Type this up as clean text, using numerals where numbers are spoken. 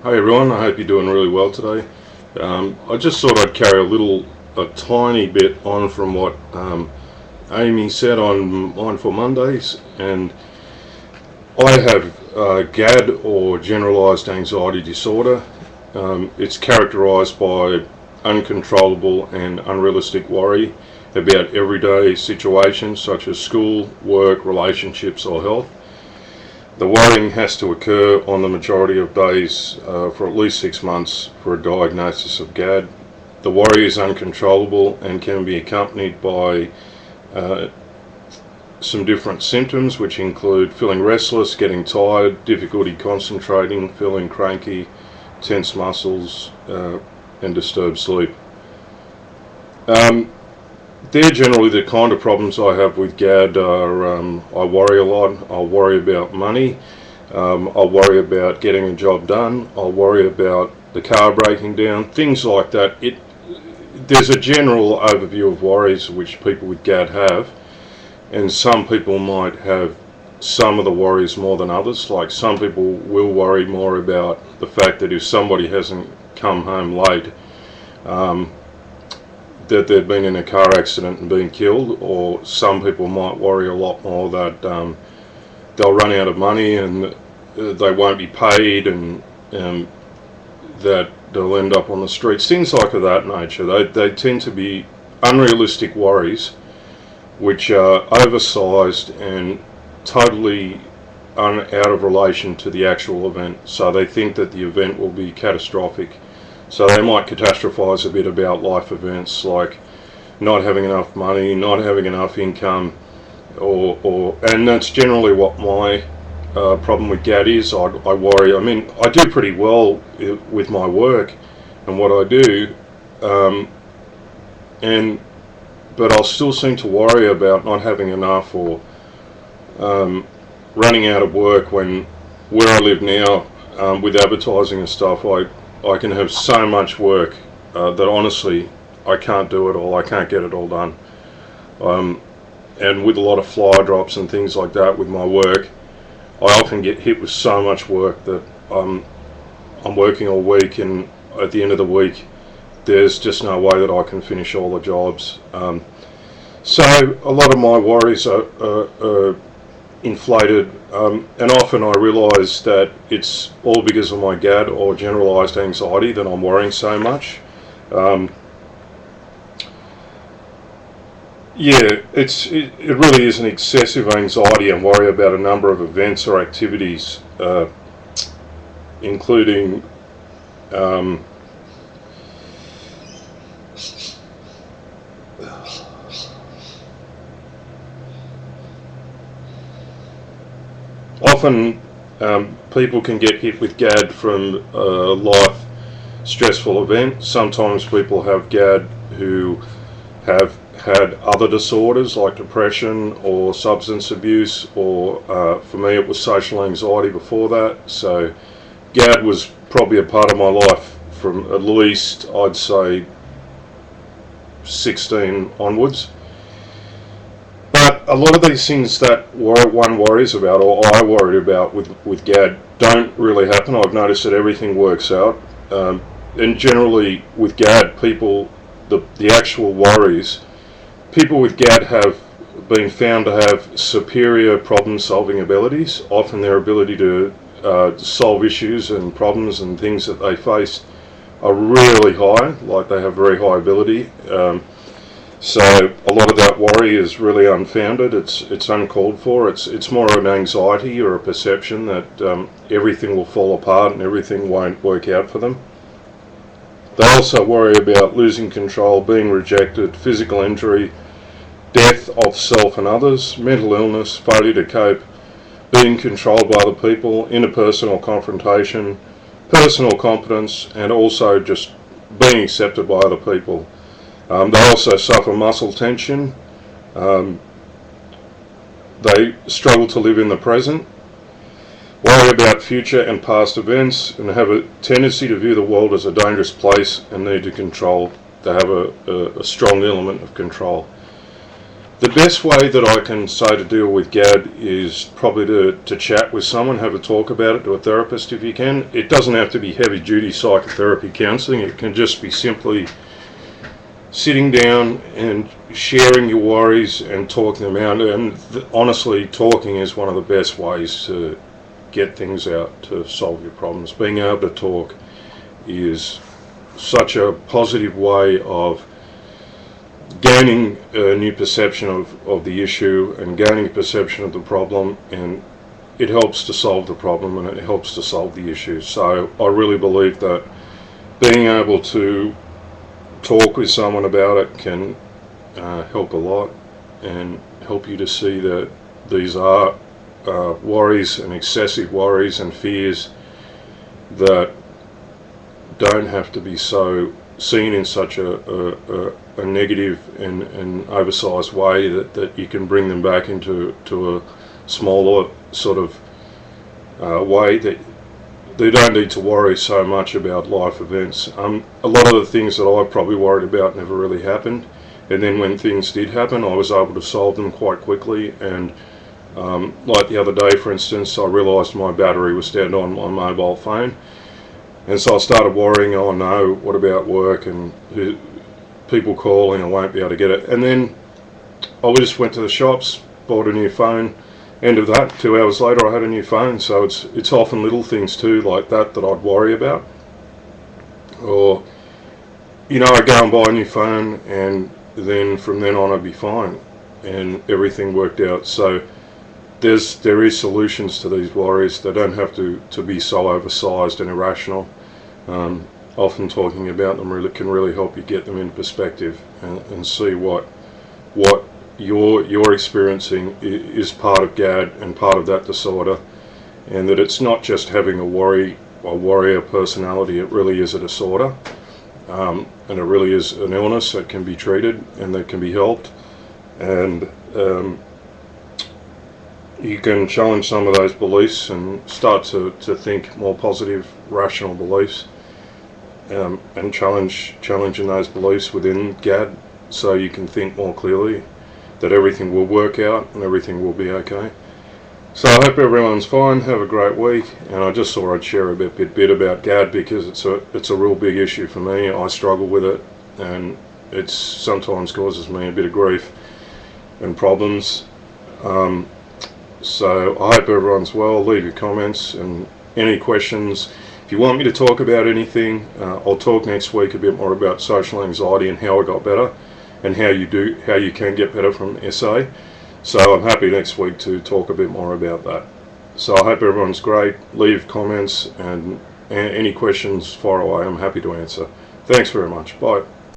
Hey everyone, I hope you're doing really well today. I just thought I'd carry a tiny bit on from what Amy said on Mindful Mondays, and I have GAD or Generalized Anxiety Disorder. It's characterised by uncontrollable and unrealistic worry about everyday situations such as school, work, relationships or health. The worrying has to occur on the majority of days for at least 6 months for a diagnosis of GAD. The worry is uncontrollable and can be accompanied by some different symptoms, which include feeling restless, getting tired, difficulty concentrating, feeling cranky, tense muscles, and disturbed sleep. They're generally the kind of problems I have with GAD. I worry a lot. I'll worry about money. I'll worry about getting a job done. I'll worry about the car breaking down, things like that. There's a general overview of worries which people with GAD have, and some people might have some of the worries more than others. Like some people will worry more about the fact that if somebody hasn't come home late, that they've been in a car accident and been killed, or some people might worry a lot more that they'll run out of money and they won't be paid, and that they'll end up on the streets, things like of that nature. They tend to be unrealistic worries which are oversized and totally out of relation to the actual event. So they think that the event will be catastrophic. So they might catastrophize a bit about life events like not having enough money, not having enough income, and that's generally what my problem with GAD is. I worry. I mean, I do pretty well with my work and what I do, but I'll still seem to worry about not having enough or running out of work. When where I live now, with advertising and stuff, I can have so much work that honestly I can't do it all. I can't get it all done. And with a lot of fly drops and things like that with my work, I often get hit with so much work that I'm working all week, and at the end of the week there's just no way that I can finish all the jobs. So a lot of my worries are inflated, and often I realise that it's all because of my GAD or generalised anxiety that I'm worrying so much. It really is an excessive anxiety and worry about a number of events or activities, including often people can get hit with GAD from a life stressful event. Sometimes people have GAD who have had other disorders like depression or substance abuse, or for me it was social anxiety before that. So GAD was probably a part of my life from at least, I'd say, 16 onwards. But a lot of these things that one worries about, or I worried about with GAD, don't really happen. I've noticed that everything works out. And generally with GAD, the actual worries, people with GAD have been found to have superior problem-solving abilities. Often their ability to solve issues and problems and things that they face are really high, like they have very high ability. So a lot of that worry is really unfounded. It's uncalled for. It's more an anxiety or a perception that everything will fall apart and everything won't work out for them. They also worry about losing control, being rejected, physical injury, death of self and others, mental illness, failure to cope, being controlled by other people, interpersonal confrontation, personal competence, and also just being accepted by other people. They also suffer muscle tension. They struggle to live in the present, worry about future and past events, and have a tendency to view the world as a dangerous place and need to control. They have a strong element of control. The best way that I can say to deal with GAD is probably to chat with someone, have a talk about it to a therapist if you can. It doesn't have to be heavy duty psychotherapy counselling. It can just be simply sitting down and sharing your worries and talking them out. And honestly, talking is one of the best ways to get things out, to solve your problems. Being able to talk is such a positive way of gaining a new perception of the issue and gaining a perception of the problem, and it helps to solve the problem and it helps to solve the issue. So I really believe that being able to talk with someone about it can help a lot and help you to see that these are worries and excessive worries and fears that don't have to be so seen in such a negative and oversized way, that you can bring them back into a smaller sort of way, that they don't need to worry so much about life events. A lot of the things that I probably worried about never really happened, and then when things did happen I was able to solve them quite quickly. And like the other day, for instance, I realised my battery was dead on my mobile phone, and so I started worrying, oh no, what about work, and people calling, I won't be able to get it. And then I just went to the shops, bought a new phone. End of that, 2 hours later I had a new phone. So it's often little things too like that I'd worry about. Or, I'd go and buy a new phone, and then from then on I'd be fine, and everything worked out. So there is solutions to these worries. They don't have to be so oversized and irrational. Often talking about them can really help you get them in perspective and see what you're experiencing is part of GAD and part of that disorder, and that it's not just having a warrior personality. It really is a disorder, and it really is an illness that can be treated and that can be helped. And you can challenge some of those beliefs and start to think more positive, rational beliefs, and challenging those beliefs within GAD, so you can think more clearly that everything will work out and everything will be okay. So I hope everyone's fine. Have a great week. And I just thought I'd share a bit about GAD, because it's a real big issue for me. I struggle with it, and it sometimes causes me a bit of grief and problems. So I hope everyone's well. Leave your comments and any questions. If you want me to talk about anything, I'll talk next week a bit more about social anxiety and how I got better, and how you can get better from SA. So I'm happy next week to talk a bit more about that. So I hope everyone's great. Leave comments, and any questions far away, I'm happy to answer. Thanks very much. Bye.